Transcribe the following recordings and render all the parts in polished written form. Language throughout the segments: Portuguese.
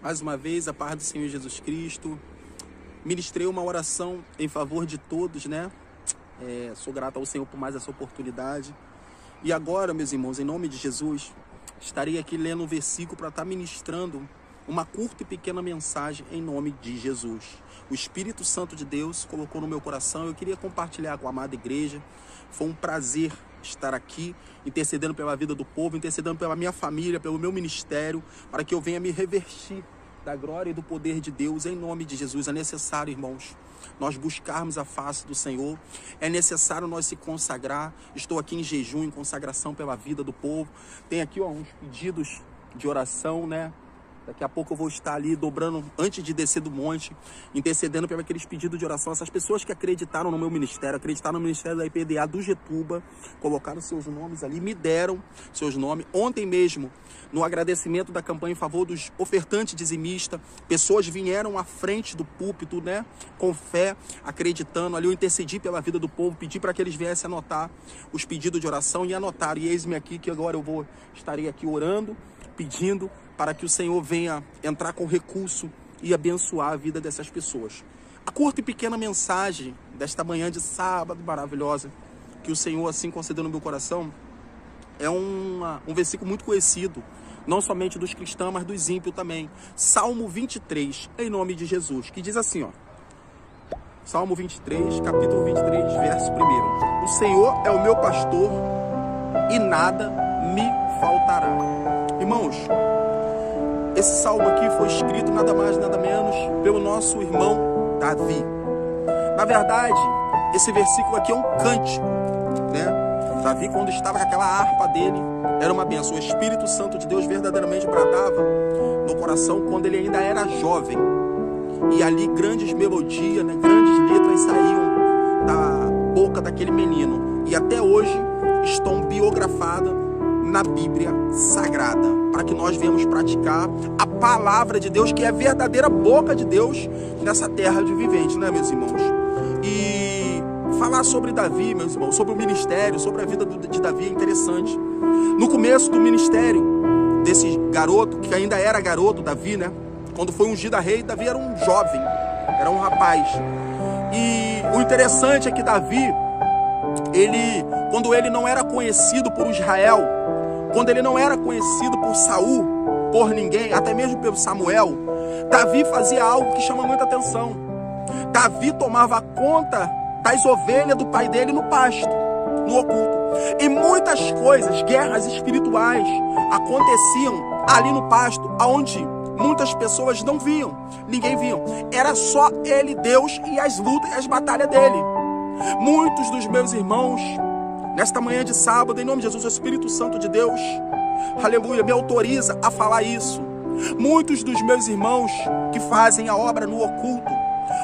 Mais uma vez, a paz do Senhor Jesus Cristo. Ministrei uma oração em favor de todos, né? Sou grato ao Senhor por mais essa oportunidade. E agora, meus irmãos, em nome de Jesus, estarei aqui lendo um versículo para estar ministrando uma curta e pequena mensagem em nome de Jesus. O Espírito Santo de Deus colocou no meu coração, eu queria compartilhar com a amada igreja. Foi um prazer estar aqui, intercedendo pela vida do povo, intercedendo pela minha família, pelo meu ministério, para que eu venha me revestir da glória e do poder de Deus em nome de Jesus. É necessário, irmãos, nós buscarmos a face do Senhor, é necessário nós se consagrar. Estou aqui em jejum, em consagração pela vida do povo. Tem aqui uns pedidos de oração, né? Daqui a pouco eu vou estar ali dobrando, antes de descer do monte, intercedendo pelos aqueles pedidos de oração. Essas pessoas que acreditaram no meu ministério, acreditaram no ministério da IPDA do Getuba, colocaram seus nomes ali, me deram seus nomes. Ontem mesmo, no agradecimento da campanha em favor dos ofertantes dizimistas, pessoas vieram à frente do púlpito, né, com fé, acreditando. Ali eu intercedi pela vida do povo, pedi para que eles viessem anotar os pedidos de oração e anotaram. E eis-me aqui que agora estarei aqui orando, pedindo para que o Senhor venha entrar com recurso e abençoar a vida dessas pessoas. A curta e pequena mensagem desta manhã de sábado maravilhosa, que o Senhor assim concedeu no meu coração, é um versículo muito conhecido, não somente dos cristãos, mas dos ímpios também. Salmo 23, em nome de Jesus, que diz assim, ó. Salmo 23, capítulo 23, verso 1. O Senhor é o meu pastor e nada me faltará. Irmãos, esse salmo aqui foi escrito nada mais, nada menos pelo nosso irmão Davi. Na verdade, esse versículo aqui é um cântico, né? Davi, quando estava com aquela harpa dele, era uma bênção. O Espírito Santo de Deus verdadeiramente bradava no coração quando ele ainda era jovem. E ali grandes melodias, né? Grandes letras saíam da boca daquele menino. E até hoje estão biografadas na Bíblia Sagrada, para que nós venhamos praticar a palavra de Deus, que é a verdadeira boca de Deus nessa terra de viventes, né, meus irmãos? E falar sobre Davi, meus irmãos, sobre o ministério, sobre a vida de Davi é interessante. No começo do ministério desse garoto, que ainda era garoto, Davi, né? Quando foi ungido a rei, Davi era um jovem, era um rapaz. E o interessante é que Davi, quando ele não era conhecido por Israel, quando ele não era conhecido por Saul, por ninguém, até mesmo pelo Samuel, Davi fazia algo que chama muita atenção. Davi tomava conta das ovelhas do pai dele no pasto, no oculto. E muitas coisas, guerras espirituais, aconteciam ali no pasto, onde muitas pessoas não viam, ninguém viam. Era só ele, Deus, e as lutas e as batalhas dele. Muitos dos meus irmãos, nesta manhã de sábado, em nome de Jesus, o Espírito Santo de Deus, aleluia, me autoriza a falar isso. Muitos dos meus irmãos que fazem a obra no oculto,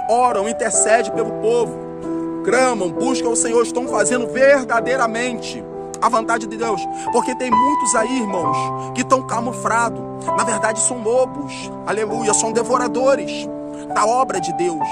oram, intercedem pelo povo, clamam, buscam o Senhor, estão fazendo verdadeiramente a vontade de Deus. Porque tem muitos aí, irmãos, que estão camuflados. Na verdade são lobos, aleluia, são devoradores da obra de Deus.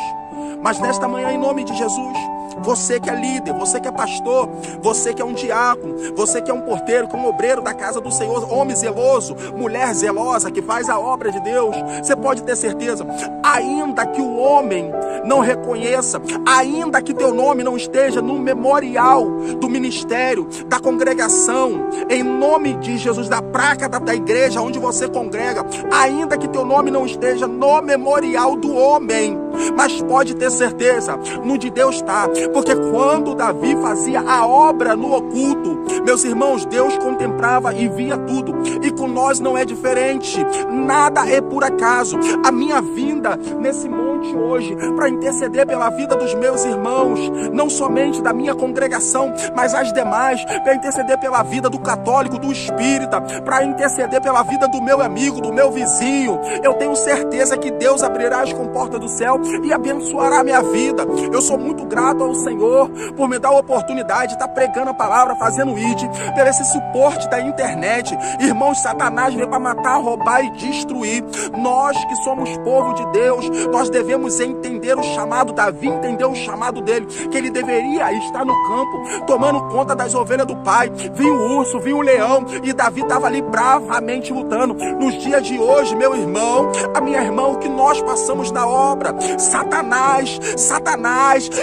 Mas nesta manhã, em nome de Jesus, você que é líder, você que é pastor, você que é um diácono, você que é um porteiro, que é um obreiro da casa do Senhor, homem zeloso, mulher zelosa, que faz a obra de Deus, você pode ter certeza, ainda que o homem não reconheça, ainda que teu nome não esteja no memorial do ministério, da congregação, em nome de Jesus, da placa da igreja onde você congrega, ainda que teu nome não esteja no memorial do homem, mas pode ter certeza, no de Deus está. Porque quando Davi fazia a obra no oculto, meus irmãos, Deus contemplava e via tudo. E com nós não é diferente. Nada é por acaso. A minha vinda nesse monte hoje, para interceder pela vida dos meus irmãos, não somente da minha congregação, mas as demais, para interceder pela vida do católico, do espírita, para interceder pela vida do meu amigo, do meu vizinho. Eu tenho certeza que Deus abrirá as comportas do céu e abençoará a minha vida. Eu sou muito grato ao Senhor por me dar a oportunidade de estar pregando a palavra, fazendo ID, por esse suporte da internet. Irmãos, Satanás veio para matar, roubar e destruir. Nós que somos povo de Deus, nós devemos devemos entender o chamado. Davi entendeu o chamado dele, que ele deveria estar no campo, tomando conta das ovelhas do pai. Vinha o urso, vinha o leão, e Davi estava ali bravamente lutando. Nos dias de hoje, meu irmão, a minha irmã, o que nós passamos na obra, Satanás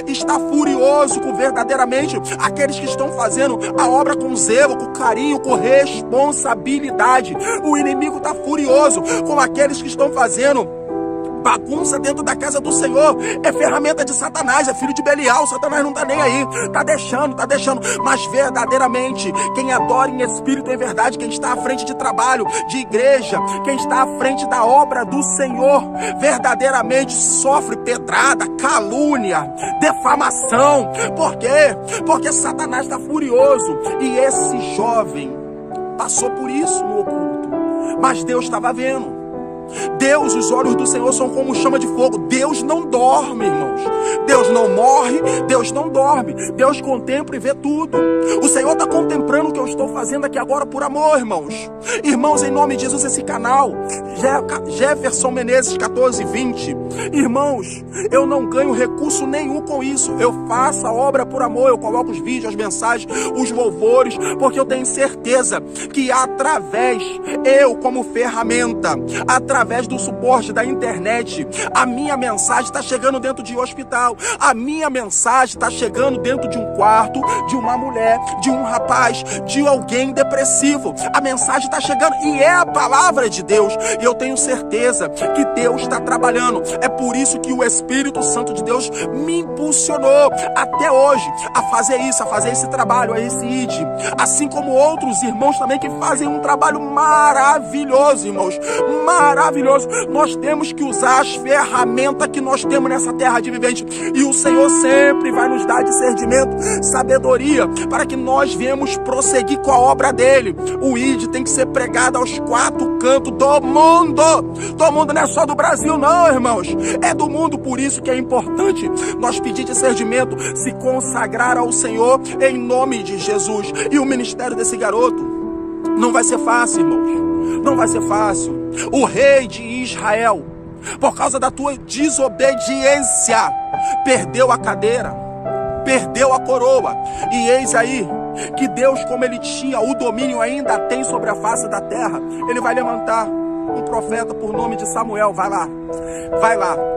está furioso com verdadeiramente aqueles que estão fazendo a obra com zelo, com carinho, com responsabilidade. O inimigo está furioso com aqueles que estão fazendo bagunça dentro da casa do Senhor. É ferramenta de Satanás, é filho de Belial. Satanás não tá nem aí, tá deixando. Mas verdadeiramente, quem adora em espírito e em verdade, quem está à frente de trabalho, de igreja, quem está à frente da obra do Senhor, verdadeiramente sofre pedrada, calúnia, defamação. Por quê? Porque Satanás está furioso. E esse jovem passou por isso no oculto, mas Deus estava vendo. Deus, os olhos do Senhor são como chama de fogo. Deus não dorme, irmãos. Deus não morre, Deus não dorme. Deus contempla e vê tudo. O Senhor está contemplando o que eu estou fazendo aqui agora por amor, irmãos. Irmãos, em nome de Jesus, esse canal, Jefferson Menezes 1420. Irmãos, eu não ganho recurso nenhum com isso. Eu faço a obra por amor. Eu coloco os vídeos, as mensagens, os louvores, porque eu tenho certeza que através, eu como ferramenta, através do suporte da internet, a minha mensagem está chegando dentro de um hospital, a minha mensagem está chegando dentro de um quarto, de uma mulher, de um rapaz, de alguém depressivo. A mensagem está chegando e é a palavra de Deus, e eu tenho certeza que Deus está trabalhando. É por isso que o Espírito Santo de Deus me impulsionou até hoje a fazer isso, a fazer esse trabalho, a esse ID, assim como outros irmãos também que fazem um trabalho maravilhoso, irmãos, maravilhoso. Nós temos que usar as ferramentas que nós temos nessa terra de vivente, e o Senhor sempre vai nos dar discernimento, sabedoria, para que nós venhamos prosseguir com a obra dele. O ID tem que ser pregado aos 4 cantos do mundo. Do mundo, não é só do Brasil não, irmãos, é do mundo. Por isso que é importante nós pedir discernimento, se consagrar ao Senhor em nome de Jesus. E o ministério desse garoto não vai ser fácil, irmãos, não vai ser fácil. O rei de Israel, por causa da tua desobediência, perdeu a cadeira, perdeu a coroa. E eis aí que Deus, como ele tinha o domínio, ainda tem sobre a face da terra. Ele vai levantar um profeta por nome de Samuel. Vai lá,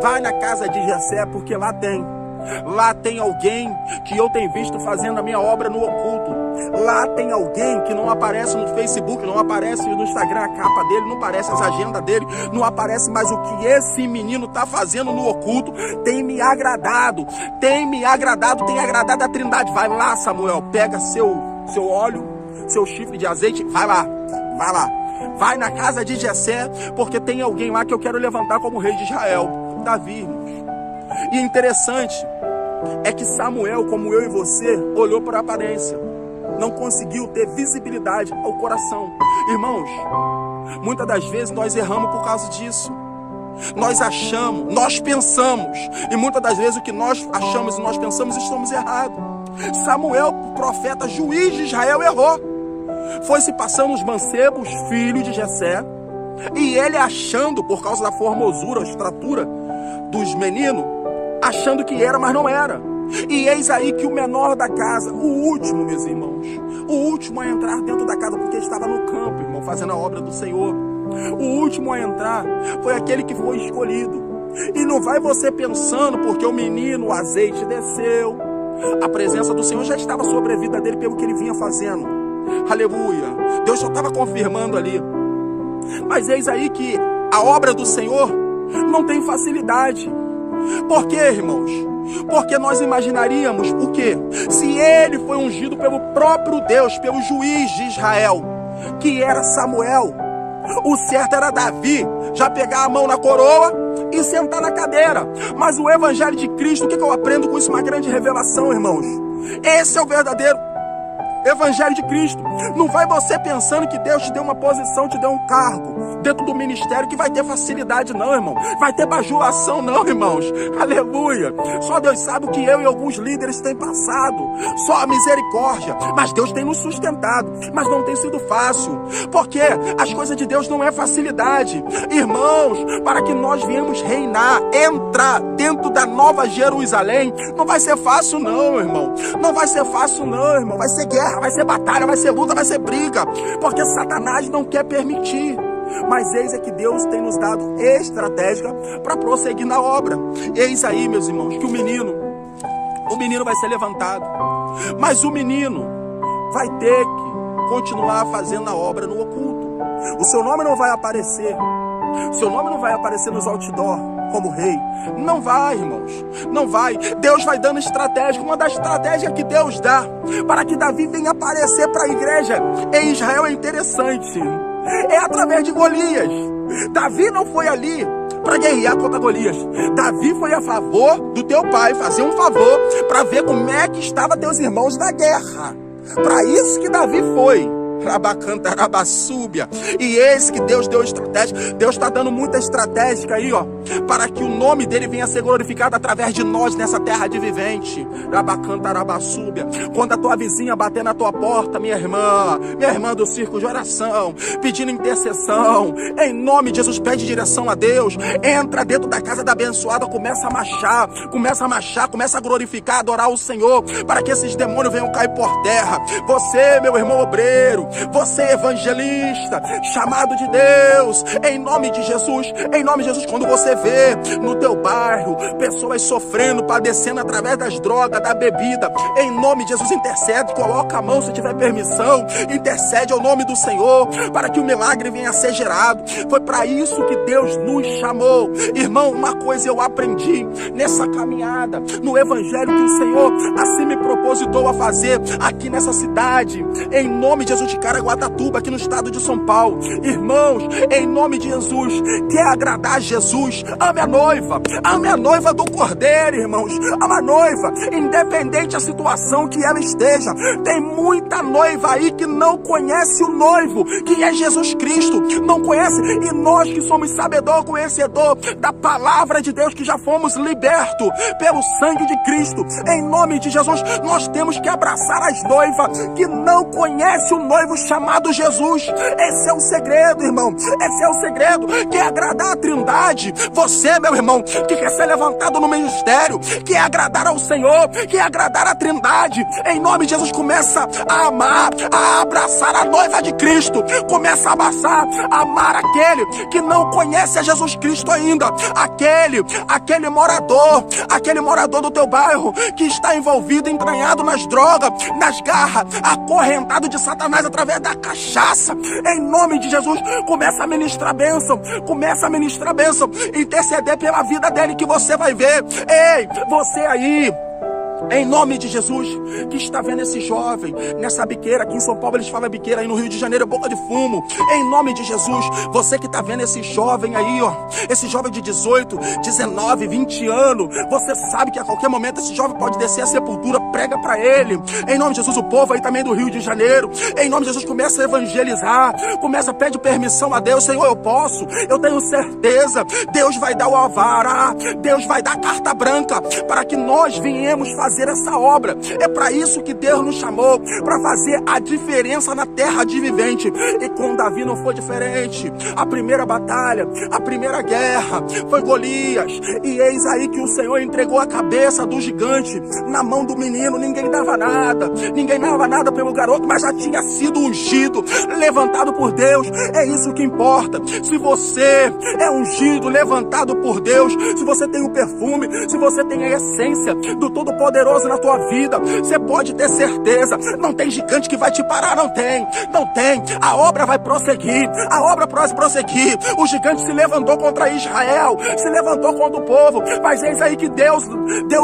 vai na casa de Jessé, porque lá tem alguém que eu tenho visto fazendo a minha obra no oculto. Lá tem alguém que não aparece no Facebook, não aparece no Instagram a capa dele, não aparece as agendas dele, não aparece, mas o que esse menino está fazendo no oculto tem me agradado, tem agradado a Trindade. Vai lá, Samuel, pega seu óleo, seu chifre de azeite, vai lá, vai na casa de Jessé, porque tem alguém lá que eu quero levantar como rei de Israel, Davi, irmãos. E interessante é que Samuel, como eu e você, olhou para a aparência, não conseguiu ter visibilidade ao coração. Irmãos, muitas das vezes nós erramos por causa disso. Nós achamos, nós pensamos, e muitas das vezes o que nós achamos e nós pensamos estamos errados. Samuel, profeta, juiz de Israel, errou. Foi se passando os mancebos, filho de Jessé, e ele achando, por causa da formosura, a estrutura dos meninos, achando que era, mas não era. E eis aí que o menor da casa, o último, meus irmãos, o último a entrar dentro da casa, porque estava no campo, irmão, fazendo a obra do Senhor. O último a entrar foi aquele que foi escolhido. E não vai você pensando, porque o menino, o azeite desceu, a presença do Senhor já estava sobre a vida dele pelo que ele vinha fazendo. Aleluia. Deus só estava confirmando ali. Mas eis aí que a obra do Senhor não tem facilidade. Por quê, irmãos? Porque nós imaginaríamos o quê? Se ele foi ungido pelo próprio Deus, pelo juiz de Israel, que era Samuel, o certo era Davi já pegar a mão na coroa e sentar na cadeira. Mas o evangelho de Cristo, o que eu aprendo com isso? Uma grande revelação, irmãos. Esse é o verdadeiro Evangelho de Cristo. Não vai você pensando que Deus te deu uma posição, te deu um cargo dentro do ministério que vai ter facilidade, não, irmão. Vai ter bajulação, não, irmãos. Aleluia. Só Deus sabe o que eu e alguns líderes têm passado. Só a misericórdia. Mas Deus tem nos sustentado. Mas não tem sido fácil. Porque as coisas de Deus não é facilidade. Irmãos, para que nós viemos reinar, entrar dentro da nova Jerusalém, não vai ser fácil, não, irmão. Não vai ser fácil, não, irmão. Vai ser guerra, vai ser batalha, vai ser luta, vai ser briga. Porque Satanás não quer permitir. Mas eis é que Deus tem nos dado estratégia para prosseguir na obra. Eis aí, meus irmãos, que o menino vai ser levantado. Mas o menino vai ter que continuar fazendo a obra no oculto. O seu nome não vai aparecer. O seu nome não vai aparecer nos outdoor como rei. Não vai, irmãos. Não vai. Deus vai dando estratégia. Uma das estratégias que Deus dá para que Davi venha aparecer para a igreja em Israel é interessante. É através de Golias. Davi não foi ali para guerrear contra Golias. Davi foi a favor do teu pai, fazer um favor para ver como é que estavam teus irmãos na guerra. Para isso que Davi foi. Rabacantarabasúbia. E esse que Deus deu estratégia. Deus está dando muita estratégia aí, ó, para que o nome dele venha a ser glorificado através de nós nessa terra de vivente. Rabacantarabasúbia. Quando a tua vizinha bater na tua porta, minha irmã do círculo de oração, pedindo intercessão, em nome de Jesus, pede direção a Deus. Entra dentro da casa da abençoada, começa a marchar, começa a glorificar, adorar o Senhor, para que esses demônios venham cair por terra. Você, meu irmão obreiro, você evangelista, chamado de Deus, em nome de Jesus, quando você vê no teu bairro pessoas sofrendo, padecendo através das drogas, da bebida, em nome de Jesus, intercede, coloca a mão se tiver permissão, intercede ao nome do Senhor, para que o milagre venha a ser gerado. Foi para isso que Deus nos chamou. Irmão, uma coisa eu aprendi nessa caminhada, no evangelho que o Senhor assim me propositou a fazer aqui nessa cidade, em nome de Jesus, de Caraguatatuba, aqui no estado de São Paulo. Irmãos, em nome de Jesus, quer agradar a Jesus, ame a noiva do Cordeiro, irmãos, ama a noiva, independente da situação que ela esteja. Tem muita noiva aí que não conhece o noivo, que é Jesus Cristo, não conhece, e nós que somos sabedor, conhecedor da palavra de Deus, que já fomos libertos pelo sangue de Cristo, em nome de Jesus, nós temos que abraçar as noivas que não conhecem o noivo chamado Jesus. Esse é o segredo, irmão. Esse é o segredo, que é agradar a Trindade. Você, meu irmão, que quer ser levantado no ministério, que é agradar ao Senhor, que é agradar a Trindade, em nome de Jesus, começa a amar, a abraçar a noiva de Cristo. Começa a abraçar, a amar aquele que não conhece a Jesus Cristo ainda, aquele morador do teu bairro que está envolvido, entranhado nas drogas, nas garras, acorrentado de Satanás através da cachaça. Em nome de Jesus, começa a ministrar bênção, interceder pela vida dele, que você vai ver. Ei, você aí, em nome de Jesus, que está vendo esse jovem nessa biqueira, aqui em São Paulo eles falam biqueira, aí no Rio de Janeiro é boca de fumo. Em nome de Jesus, você que está vendo esse jovem aí, ó, esse jovem de 18, 19, 20 anos, você sabe que a qualquer momento esse jovem pode descer à sepultura. Prega para ele, em nome de Jesus. O povo aí também do Rio de Janeiro, em nome de Jesus, começa a evangelizar, pede permissão a Deus. Senhor, eu posso, eu tenho certeza, Deus vai dar o alvará, Deus vai dar a carta branca para que nós venhamos fazer essa obra. É para isso que Deus nos chamou, para fazer a diferença na terra de vivente. E com Davi não foi diferente. A primeira batalha, a primeira guerra foi Golias, e eis aí que o Senhor entregou a cabeça do gigante na mão do menino. Ninguém dava nada pelo garoto, mas já tinha sido ungido, levantado por Deus. É isso que importa. Se você é ungido, levantado por Deus, se você tem o perfume, se você tem a essência do Todo-Poderoso na tua vida, você pode ter certeza, não tem gigante que vai te parar. Não tem. A obra vai prosseguir, o gigante se levantou contra contra Israel, se levantou contra o povo, mas eis aí que Deus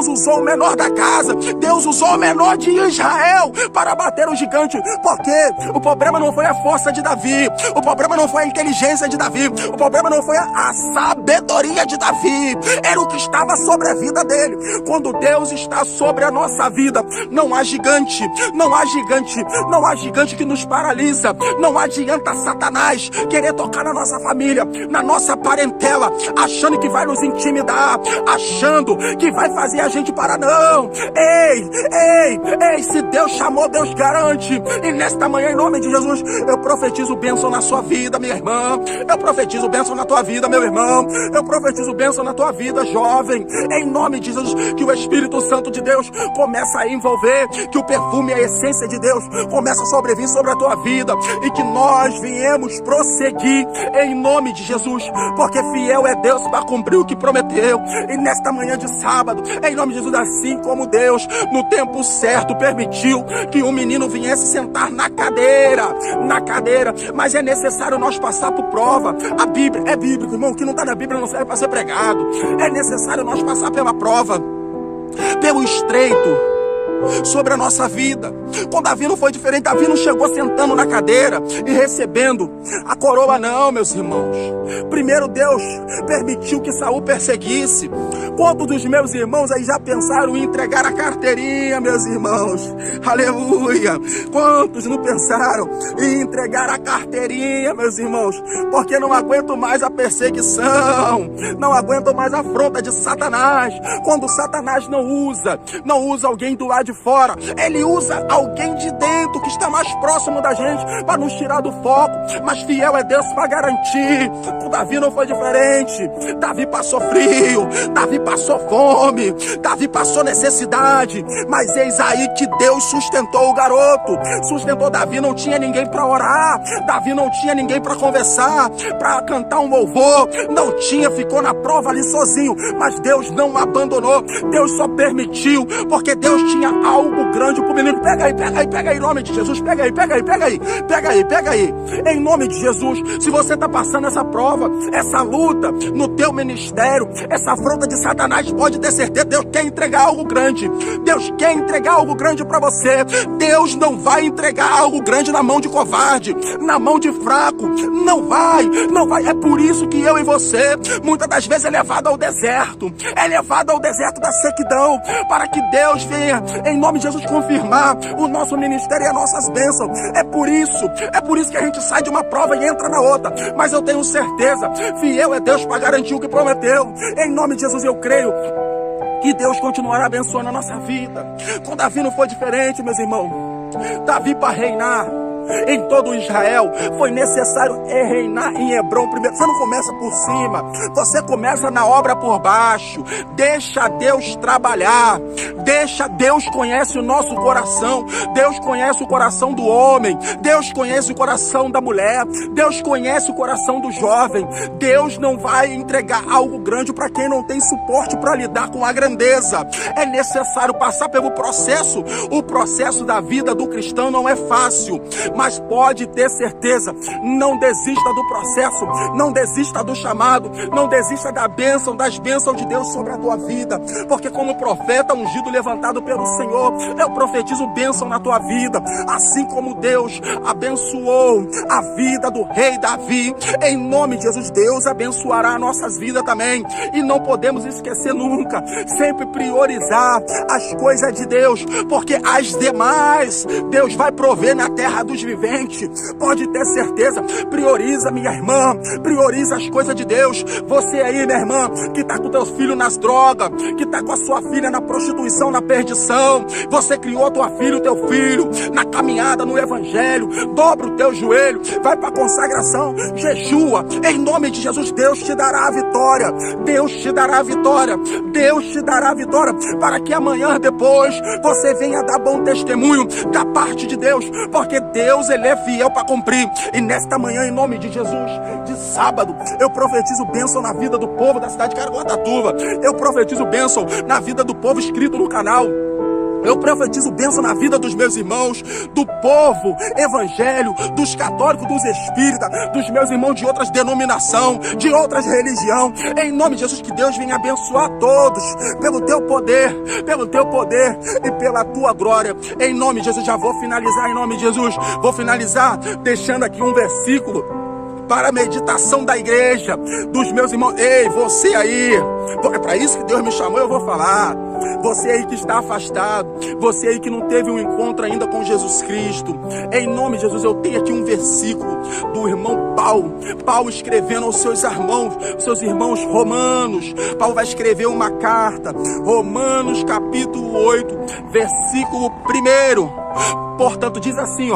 usou o menor da casa, Deus usou o menor de Israel para bater o gigante. Porque o problema não foi a força de Davi, o problema não foi a inteligência de Davi, o problema não foi a sabedoria de Davi, era o que estava sobre a vida dele. Quando Deus está sobre a nossa vida, não há gigante, não há gigante, não há gigante que nos paralisa. Não adianta Satanás querer tocar na nossa família, na nossa parentela, achando que vai nos intimidar, achando que vai fazer a gente parar. Não, ei, se Deus chamou, Deus garante. E nesta manhã, em nome de Jesus, eu profetizo bênção na sua vida, minha irmã. Eu profetizo bênção na tua vida, meu irmão. Eu profetizo bênção na tua vida, jovem. Em nome de Jesus, que o Espírito Santo de Deus começa a envolver, que o perfume e a essência de Deus começa a sobrevir sobre a tua vida, e que nós viemos prosseguir em nome de Jesus, porque fiel é Deus para cumprir o que prometeu. E nesta manhã de sábado, em nome de Jesus, assim como Deus no tempo certo permitiu que um menino viesse sentar na cadeira, mas é necessário nós passar por prova. A Bíblia é bíblico, irmão. O que não está na Bíblia não serve para ser pregado. É necessário nós passar pela prova, pelo estreito sobre a nossa vida. Com Davi não foi diferente. Davi não chegou sentando na cadeira e recebendo a coroa, não, meus irmãos. Primeiro Deus permitiu que Saul perseguisse. Quantos dos meus irmãos aí já pensaram em entregar a carteirinha, meus irmãos? Aleluia! Quantos não pensaram em entregar a carteirinha, meus irmãos? Porque não aguento mais a perseguição, não aguento mais a afronta de Satanás. Quando Satanás não usa alguém do lado de fora, ele usa alguém de dentro que está mais próximo da gente para nos tirar do foco. Mas fiel é Deus para garantir. Com Davi não foi diferente. Davi passou frio, Davi passou fome, Davi passou necessidade, mas eis aí que Deus sustentou o garoto, sustentou Davi. Não tinha ninguém para orar, Davi não tinha ninguém para conversar, para cantar um louvor, não tinha, ficou na prova ali sozinho, mas Deus não abandonou. Deus só permitiu, porque Deus tinha algo grande pro menino. Pega aí, em nome de Jesus, pega aí, em nome de Jesus. Se você tá passando essa prova, essa luta no teu ministério, essa afronta de Satanás, pode ter certeza, Deus quer entregar algo grande. Deus quer entregar algo grande para você. Deus não vai entregar algo grande na mão de covarde, na mão de fraco. Não vai. É por isso que eu e você, muitas das vezes, é levado ao deserto da sequidão, para que Deus venha, em nome de Jesus, confirmar o nosso ministério e as nossas bênçãos. É por isso que a gente sai de uma prova e entra na outra. Mas eu tenho certeza, fiel é Deus para garantir o que prometeu. Em nome de Jesus, eu creio que Deus continuará abençoando a nossa vida. Com Davi não foi diferente, meus irmãos. Davi, para reinar em todo Israel, foi necessário reinar em Hebrom primeiro. Você não começa por cima, você começa na obra por baixo. Deixa Deus trabalhar, Deus conhece o nosso coração, Deus conhece o coração do homem, Deus conhece o coração da mulher, Deus conhece o coração do jovem. Deus não vai entregar algo grande para quem não tem suporte para lidar com a grandeza. É necessário passar pelo processo. O processo da vida do cristão não é fácil, mas pode ter certeza, não desista do processo, não desista do chamado, não desista da bênção, das bênçãos de Deus sobre a tua vida, porque como profeta ungido levantado pelo Senhor, eu profetizo bênção na tua vida, assim como Deus abençoou a vida do rei Davi. Em nome de Jesus, Deus abençoará nossas vidas também, e não podemos esquecer nunca, sempre priorizar as coisas de Deus, porque as demais Deus vai prover na terra dos viventes. Pode ter certeza, prioriza, minha irmã, prioriza as coisas de Deus. Você aí, minha irmã, que está com teus filhos nas drogas, que está com a sua filha na prostituição, na perdição, você criou a tua filha, o teu filho na caminhada no evangelho, dobra o teu joelho, vai para a consagração, jejua, em nome de Jesus. Deus te dará a vitória, Deus te dará a vitória, Deus te dará a vitória, para que amanhã depois você venha dar bom testemunho da parte de Deus, porque Deus, Ele é fiel para cumprir. E nesta manhã, em nome de Jesus, de sábado, eu profetizo bênção na vida do povo da cidade de Caraguatatuba. Eu profetizo bênção na vida do povo inscrito no canal. Eu profetizo bênção na vida dos meus irmãos, do povo, evangelho, dos católicos, dos espíritas, dos meus irmãos de outras denominações, de outras religiões. Em nome de Jesus, que Deus venha abençoar todos, pelo teu poder e pela tua glória. Em nome de Jesus, já vou finalizar em nome de Jesus. Vou finalizar deixando aqui um versículo para a meditação da igreja, dos meus irmãos. Ei, você aí, é para isso que Deus me chamou, eu vou falar. Você aí que está afastado, você aí que não teve um encontro ainda com Jesus Cristo, em nome de Jesus, eu tenho aqui um versículo do irmão Paulo escrevendo aos seus irmãos romanos. Paulo vai escrever uma carta, Romanos capítulo 8, versículo 1. Portanto, diz assim,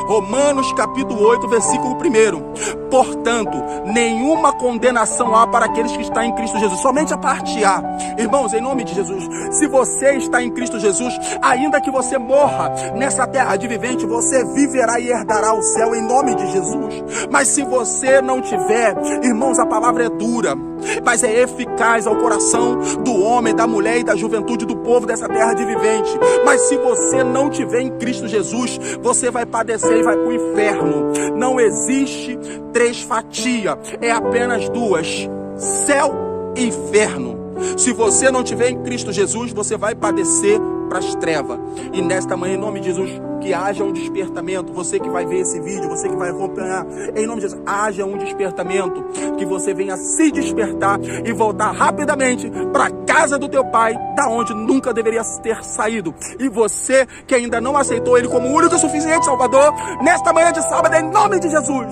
Romanos capítulo 8, versículo 1. Portanto, nenhuma condenação há para aqueles que estão em Cristo Jesus. Somente a parte A. Irmãos, em nome de Jesus, se você está em Cristo Jesus, ainda que você morra nessa terra de vivente, você viverá e herdará o céu em nome de Jesus. Mas se você não tiver, irmãos, a palavra é dura, mas é eficaz ao coração do homem, da mulher e da juventude do povo dessa terra de vivente. Mas se você não tiver em Cristo Jesus, você vai padecer e vai para o inferno. Não existe 3 fatias, é apenas 2: céu e inferno. Se você não tiver em Cristo Jesus, você vai padecer para as trevas. E nesta manhã, em nome de Jesus, que haja um despertamento. Você que vai ver esse vídeo, você que vai acompanhar, em nome de Jesus, haja um despertamento, que você venha se despertar e voltar rapidamente para a casa do teu pai, da onde nunca deveria ter saído. E você que ainda não aceitou ele como único e suficiente Salvador, nesta manhã de sábado, em nome de Jesus,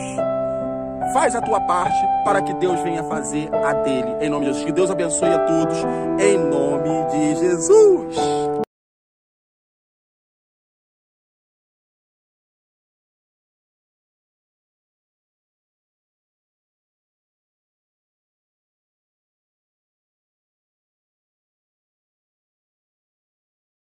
faz a tua parte para que Deus venha fazer a dele. Em nome de Jesus. Que Deus abençoe a todos. Em nome de Jesus.